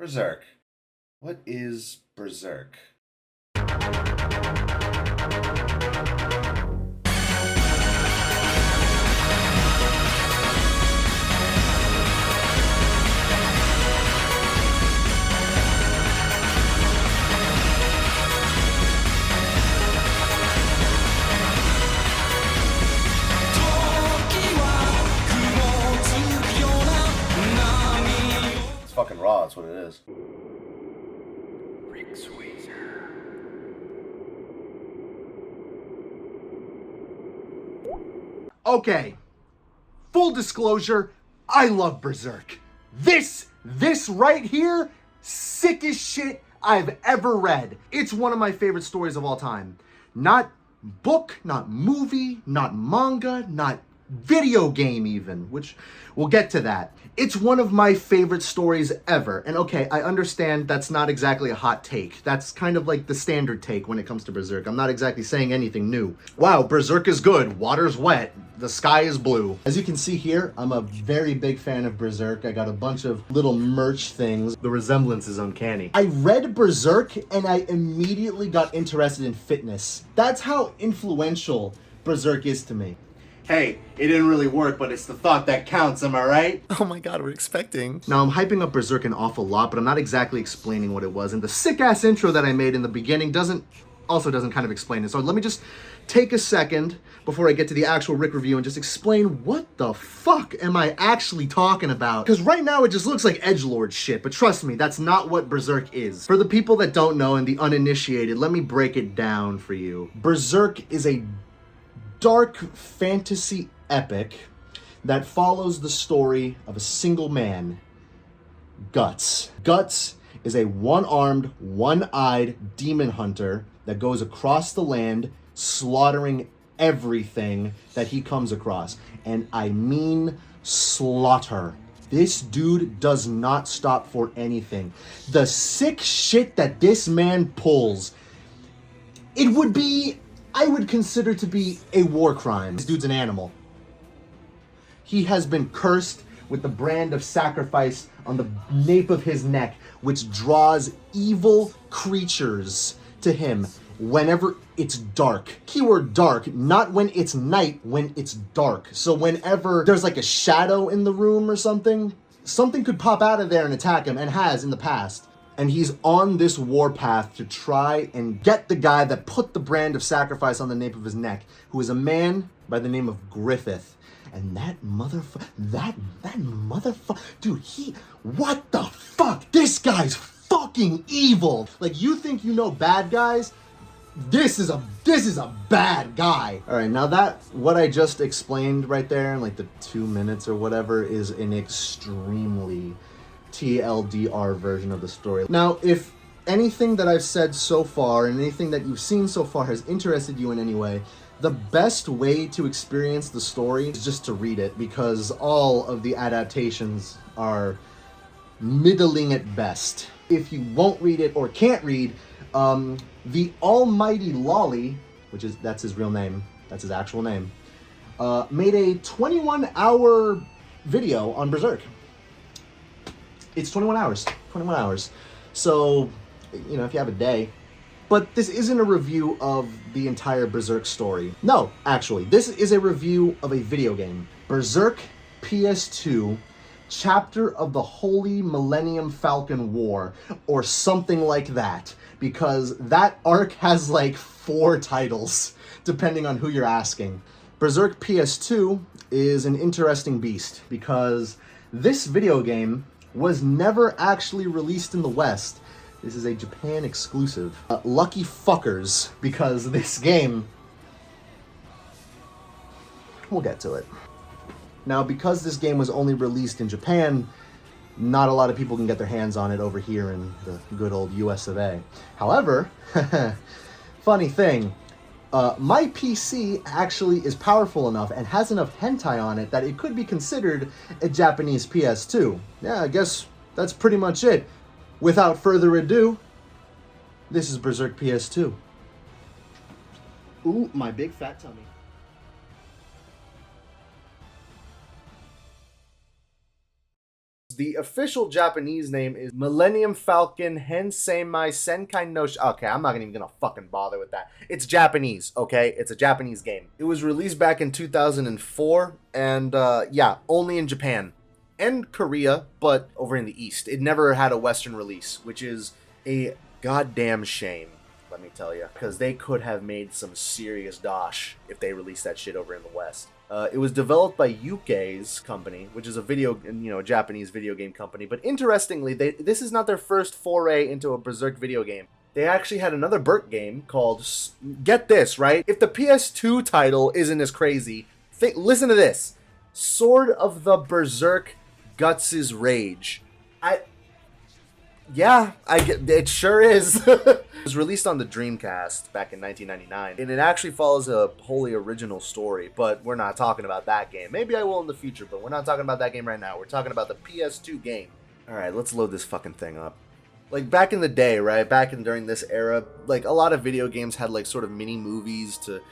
Berserk. What is Berserk? It's fucking raw, that's what it is. Okay, full disclosure, I love Berserk. This right here, sickest shit I've ever read. It's one of my favorite stories of all time. Not book, not movie, not manga, not video game even, which we'll get to that. It's one of my favorite stories ever. And okay, I understand that's not exactly a hot take. That's kind of like the standard take when it comes to Berserk. I'm not exactly saying anything new. Wow, Berserk is good. Water's wet. The sky is blue. As you can see here, I'm a very big fan of Berserk. I got a bunch of little merch things. The resemblance is uncanny. I read Berserk and I immediately got interested in fitness. That's how influential Berserk is to me. Hey, it didn't really work, but it's the thought that counts, am I right? Oh my god, we're expecting. Now, I'm hyping up Berserk an awful lot, but I'm not exactly explaining what it was. And the sick-ass intro that I made in the beginning doesn't kind of explain it. So let me just take a second before I get to the actual Rick review and just explain what the fuck am I actually talking about. Because right now it just looks like edgelord shit, but trust me, that's not what Berserk is. For the people that don't know and the uninitiated, let me break it down for you. Berserk is a dark fantasy epic that follows the story of a single man, Guts. Guts is a one-armed, one-eyed demon hunter that goes across the land slaughtering everything that he comes across. And I mean slaughter. This dude does not stop for anything. The sick shit that this man pulls, I would consider to be a war crime. This dude's an animal. He has been cursed with the brand of sacrifice on the nape of his neck, which draws evil creatures to him whenever it's dark. Keyword dark, not when it's night, when it's dark. So whenever there's like a shadow in the room or something could pop out of there and attack him, and has in the past. And he's on this warpath to try and get the guy that put the brand of sacrifice on the nape of his neck, who is a man by the name of Griffith. And that motherfucker, dude, what the fuck? This guy's fucking evil. Like, you think you know bad guys? This is a bad guy. All right, now that, what I just explained right there in like the 2 minutes or whatever, is an extremely TLDR version of the story. Now, if anything that I've said so far and anything that you've seen so far has interested you in any way, the best way to experience the story is just to read it, because all of the adaptations are middling at best. If you won't read it or can't read, the almighty Lolly, that's his real name, that's his actual name, made a 21-hour video on Berserk. It's 21 hours. So, you know, if you have a day. But this isn't a review of the entire Berserk story. No, actually, this is a review of a video game. Berserk PS2, Chapter of the Holy Millennium Falcon War, or something like that. Because that arc has like 4 titles, depending on who you're asking. Berserk PS2 is an interesting beast, because this video game was never actually released in the West. This is a Japan exclusive. Lucky fuckers, because this game, we'll get to it. Now, because this game was only released in Japan, not a lot of people can get their hands on it over here in the good old US of A. However, funny thing, my PC actually is powerful enough and has enough hentai on it that it could be considered a Japanese PS2. Yeah, I guess that's pretty much it. Without further ado, this is Berserk PS2. Ooh, my big fat tummy. The official Japanese name is Millennium Falcon Henseimai Senkai no Okay, I'm not even gonna fucking bother with that. It's Japanese, okay? It's a Japanese game. It was released back in 2004, and yeah, only in Japan and Korea, but over in the East. It never had a Western release, which is a goddamn shame, let me tell you, because they could have made some serious dosh if they released that shit over in the West. It was developed by Yuke's company, which is a Japanese video game company. But interestingly, this is not their first foray into a Berserk video game. They actually had another Berserk game called, get this, right? If the PS2 title isn't as crazy, listen to this. Sword of the Berserk Guts' Rage. Yeah, it sure is. It was released on the Dreamcast back in 1999, and it actually follows a wholly original story, but we're not talking about that game. Maybe I will in the future, but we're not talking about that game right now. We're talking about the PS2 game. Alright, let's load this fucking thing up. Like, back in the day, right, during this era, like, a lot of video games had, like, sort of mini-movies to,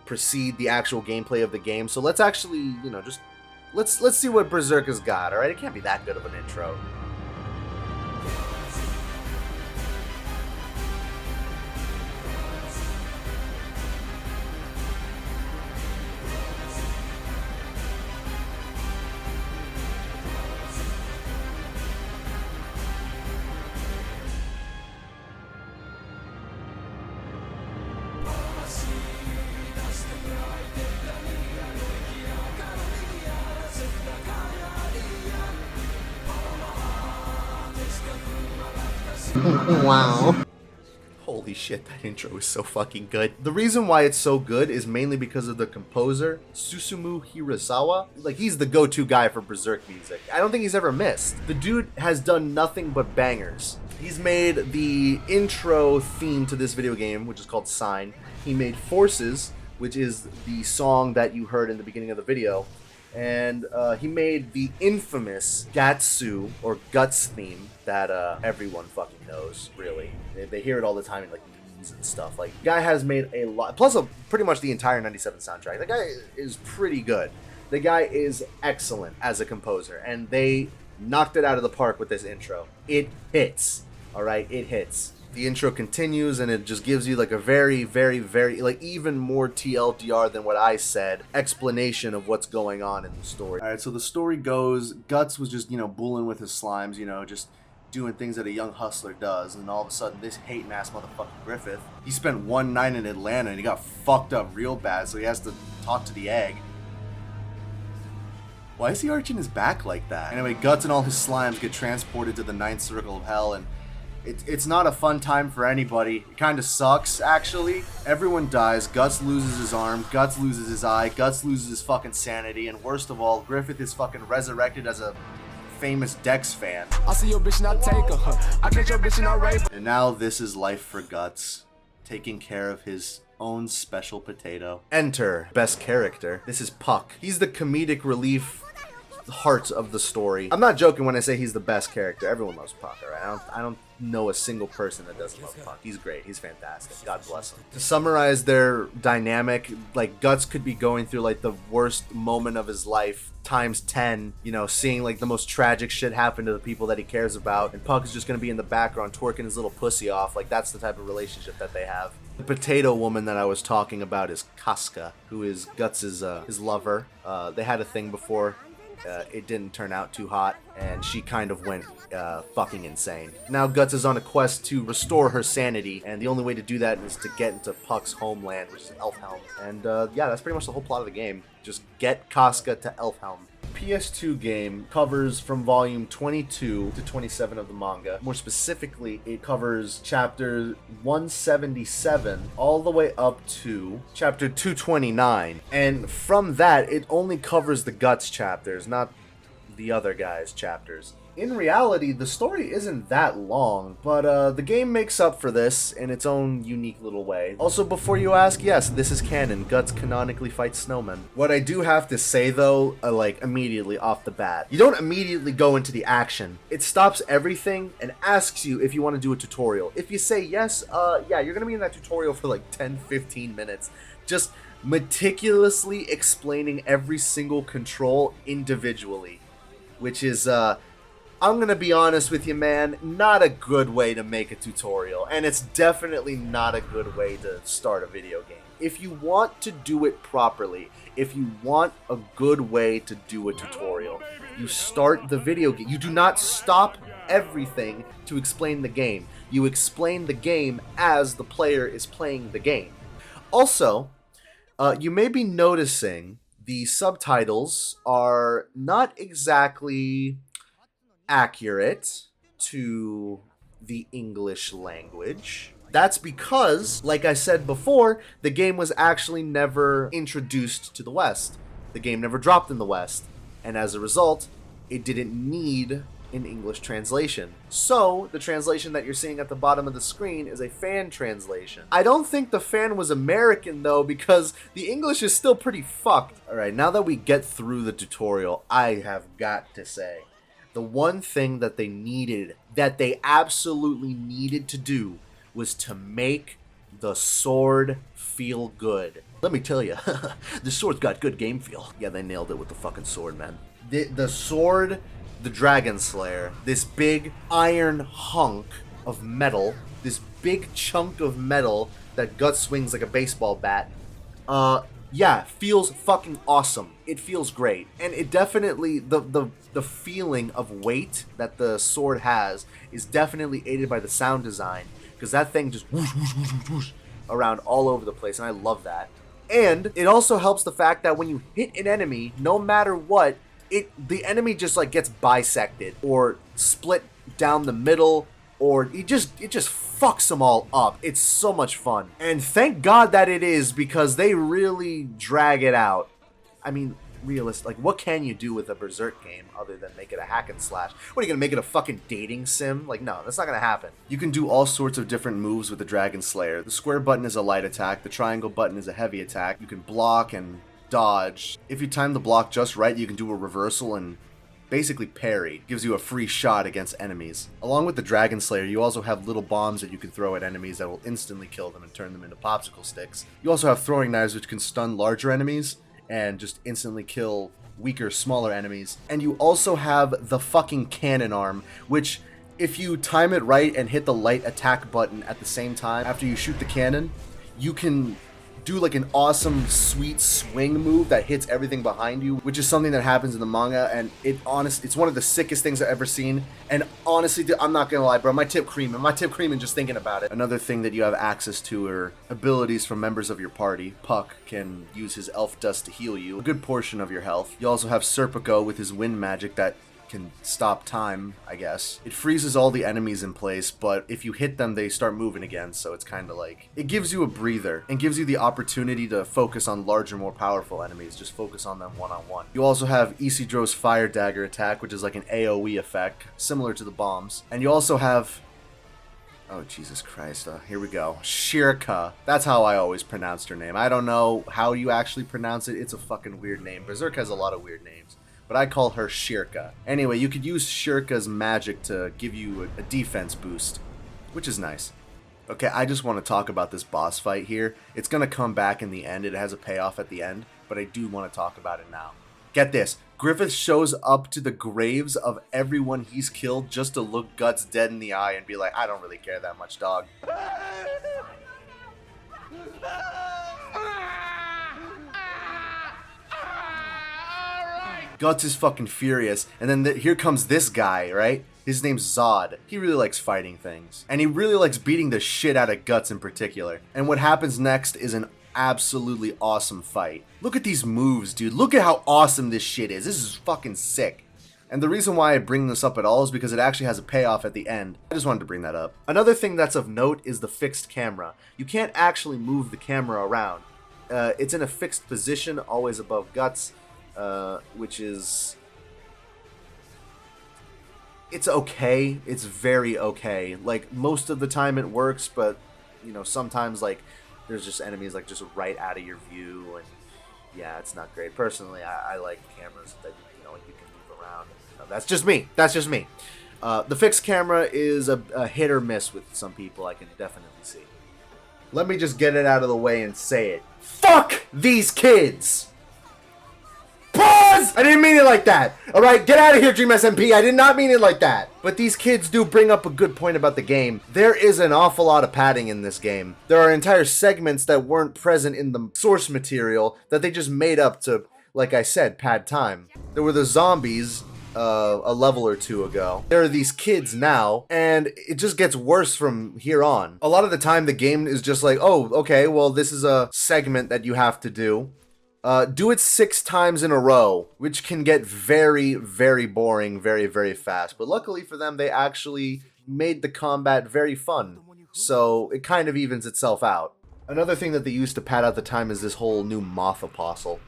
precede the actual gameplay of the game, so let's actually, just, let's see what Berserk has got, alright? It can't be that good of an intro. Wow. Holy shit, that intro is so fucking good. The reason why it's so good is mainly because of the composer, Susumu Hirasawa. Like, he's the go-to guy for Berserk music. I don't think he's ever missed. The dude has done nothing but bangers. He's made the intro theme to this video game, which is called Sign. He made Forces, which is the song that you heard in the beginning of the video. And he made the infamous Gatsu, or Guts theme, that everyone fucking knows, really. They hear it all the time in, like, memes and stuff. Like, the guy has made a lot, plus pretty much the entire 97 soundtrack. The guy is pretty good. The guy is excellent as a composer, and they knocked it out of the park with this intro. It hits, alright? It hits. The intro continues, and it just gives you, like, a very, very, very, like, even more TLDR than what I said, explanation of what's going on in the story. Alright, so the story goes, Guts was just, bullying with his slimes, just doing things that a young hustler does, and all of a sudden, this hating-ass motherfucker Griffith, he spent one night in Atlanta, and he got fucked up real bad, so he has to talk to the egg. Why is he arching his back like that? Anyway, Guts and all his slimes get transported to the ninth circle of hell, and it's not a fun time for anybody. It kind of sucks, actually. Everyone dies. Guts loses his arm. Guts loses his eye. Guts loses his fucking sanity. And worst of all, Griffith is fucking resurrected as a famous Dex fan. I see your bitch and I take her. I catch your bitch and I rape her. And now this is life for Guts, taking care of his own special potato. Enter best character. This is Puck. He's the comedic relief heart of the story. I'm not joking when I say he's the best character. Everyone loves Puck, alright? I don't know a single person that doesn't love Puck. He's great. He's fantastic. God bless him. To summarize their dynamic, like, Guts could be going through, like, the worst moment of his life times 10, seeing, like, the most tragic shit happen to the people that he cares about, and Puck is just gonna be in the background twerking his little pussy off. Like, that's the type of relationship that they have. The potato woman that I was talking about is Casca, who is Guts' his lover. They had a thing before. It didn't turn out too hot, and she kind of went fucking insane. Now Guts is on a quest to restore her sanity, and the only way to do that is to get into Puck's homeland, which is Elfhelm. And yeah, that's pretty much the whole plot of the game. Just get Casca to Elfhelm. PS2 game covers from volume 22 to 27 of the manga. More specifically, it covers chapter 177 all the way up to chapter 229. And from that, it only covers the Guts chapters, not the other guys' chapters. In reality, the story isn't that long, but the game makes up for this in its own unique little way. Also, before you ask, yes, this is canon. Guts canonically fights snowmen. What I do have to say, though, like, immediately off the bat, you don't immediately go into the action. It stops everything and asks you if you want to do a tutorial. If you say yes, yeah, you're gonna be in that tutorial for like 10-15 minutes. Just meticulously explaining every single control individually. Which is I'm gonna be honest with you, man, not a good way to make a tutorial, and it's definitely not a good way to start a video game. If you want to do it properly, if you want a good way to do a tutorial, you start the video game. You do not stop everything to explain the game. You explain the game as the player is playing the game. Also, you may be noticing the subtitles are not exactly accurate to the English language. That's because, like I said before, the game was actually never introduced to the West. The game never dropped in the West. And as a result, it didn't need an English translation. So, the translation that you're seeing at the bottom of the screen is a fan translation. I don't think the fan was American, though, because the English is still pretty fucked. Alright, now that we get through the tutorial, I have got to say, the one thing that they needed, that they absolutely needed to do, was to make the sword feel good. Let me tell you, the sword's got good game feel. Yeah, they nailed it with the fucking sword, man. The sword, the Dragon Slayer, this big iron hunk of metal, this big chunk of metal that Guts swings like a baseball bat, yeah, feels fucking awesome. It feels great. And it definitely, the feeling of weight that the sword has is definitely aided by the sound design, because that thing just whoosh, whoosh, whoosh, whoosh, whoosh around all over the place, and I love that. And it also helps the fact that when you hit an enemy, no matter what, the enemy just like gets bisected or split down the middle, or it just fucks them all up. It's so much fun. And thank God that it is, because they really drag it out. I mean, like, what can you do with a Berserk game other than make it a hack and slash? What, are you gonna make it a fucking dating sim? Like, no, that's not gonna happen. You can do all sorts of different moves with the Dragon Slayer. The square button is a light attack, the triangle button is a heavy attack. You can block and dodge. If you time the block just right, you can do a reversal and basically parry. Gives you a free shot against enemies. Along with the Dragon Slayer, you also have little bombs that you can throw at enemies that will instantly kill them and turn them into popsicle sticks. You also have throwing knives, which can stun larger enemies and just instantly kill weaker, smaller enemies. And you also have the fucking cannon arm, which, if you time it right and hit the light attack button at the same time after you shoot the cannon, you can do like an awesome sweet swing move that hits everything behind you, which is something that happens in the manga, and it's one of the sickest things I've ever seen. And honestly, I'm not gonna lie, bro, my tip creaming just thinking about it. Another thing that you have access to are abilities from members of your party. Puck can use his elf dust to heal you, a good portion of your health. You also have Serpico with his wind magic that can stop time, I guess. It freezes all the enemies in place, but if you hit them, they start moving again, so it's kind of like, it gives you a breather and gives you the opportunity to focus on larger, more powerful enemies. Just focus on them one-on-one. You also have Isidro's Fire Dagger attack, which is like an AoE effect, similar to the bombs. And you also have, oh, Jesus Christ, here we go. Shirka. That's how I always pronounced her name. I don't know how you actually pronounce it. It's a fucking weird name. Berserk has a lot of weird names, but I call her Shirka. Anyway, you could use Shirka's magic to give you a defense boost, which is nice. Okay, I just want to talk about this boss fight here. It's going to come back in the end. It has a payoff at the end, but I do want to talk about it now. Get this. Griffith shows up to the graves of everyone he's killed just to look Guts dead in the eye and be like, I don't really care that much, dog. Guts is fucking furious, and then here comes this guy, right? His name's Zod. He really likes fighting things, and he really likes beating the shit out of Guts in particular. And what happens next is an absolutely awesome fight. Look at these moves, dude. Look at how awesome this shit is. This is fucking sick. And the reason why I bring this up at all is because it actually has a payoff at the end. I just wanted to bring that up. Another thing that's of note is the fixed camera. You can't actually move the camera around. It's in a fixed position, always above Guts. Which is, it's okay. It's very okay. Like, most of the time it works, but, you know, sometimes, like, there's just enemies, like, just right out of your view, and, yeah, it's not great. Personally, I like cameras that, you know, you can move around. That's just me. That's just me. The fixed camera is a hit or miss with some people, I can definitely see. Let me just get it out of the way and say it. Fuck these kids! Boy! was! I didn't mean it like that. All right, get out of here, Dream SMP. I did not mean it like that. But these kids do bring up a good point about the game. There is an awful lot of padding in this game. There are entire segments that weren't present in the source material that they just made up to, like I said, pad time. There were the zombies a level or two ago. There are these kids now, and it just gets worse from here on. A lot of the time, the game is just like, oh, okay, well, this is a segment that you have to do. Do it 6 times in a row, which can get very, very boring very, very fast. But luckily for them, they actually made the combat very fun. So it kind of evens itself out. Another thing that they used to pad out the time is this whole new moth apostle.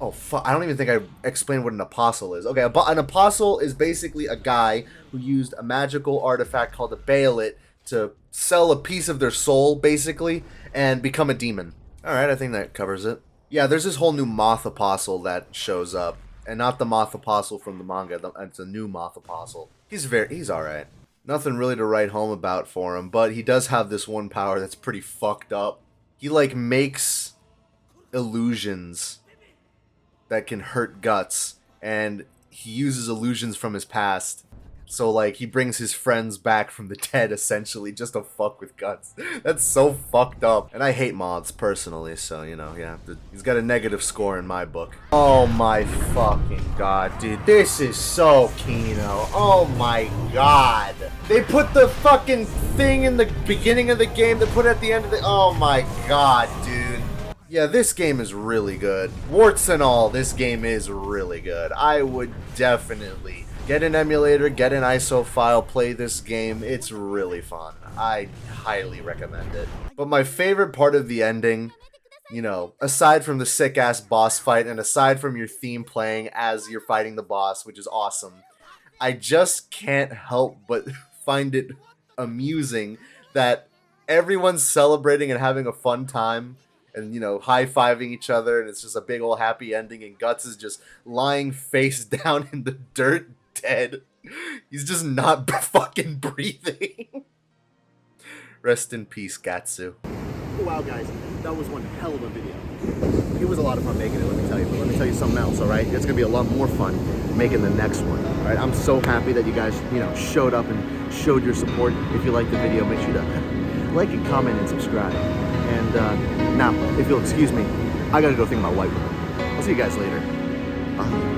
Oh, fuck. I don't even think I explained what an apostle is. Okay, an apostle is basically a guy who used a magical artifact called a Baelit to sell a piece of their soul, basically, and become a demon. Alright, I think that covers it. Yeah, there's this whole new moth apostle that shows up. And not the moth apostle from the manga, it's a new moth apostle. He's alright. Nothing really to write home about for him, but he does have this one power that's pretty fucked up. He, like, makes illusions that can hurt Guts, and he uses illusions from his past. So, like, he brings his friends back from the dead, essentially, just to fuck with Guts. That's so fucked up. And I hate moths, personally, so, you know, yeah. He's got a negative score in my book. Oh my fucking god, dude. This is so Kino. Oh my god. They put the fucking thing in the beginning of the game, they put it at the end of the... Oh my god, dude. Yeah, this game is really good. Warts and all, this game is really good. I would definitely get an emulator, get an ISO file, play this game. It's really fun. I highly recommend it. But my favorite part of the ending, you know, aside from the sick-ass boss fight and aside from your theme playing as you're fighting the boss, which is awesome, I just can't help but find it amusing that everyone's celebrating and having a fun time. And, you know, high-fiving each other, and it's just a big old happy ending, and Guts is just lying face down in the dirt, dead. He's just not fucking breathing. Rest in peace, Gatsu. Wow, guys, that was one hell of a video. It was a lot of fun making it, let me tell you. But let me tell you something else, all right? It's gonna be a lot more fun making the next one, all right? I'm so happy that you guys, you know, showed up and showed your support. If you liked the video, make sure to like and comment and subscribe. And now, if you'll excuse me, I gotta go think about White Woman. I'll see you guys later. Bye.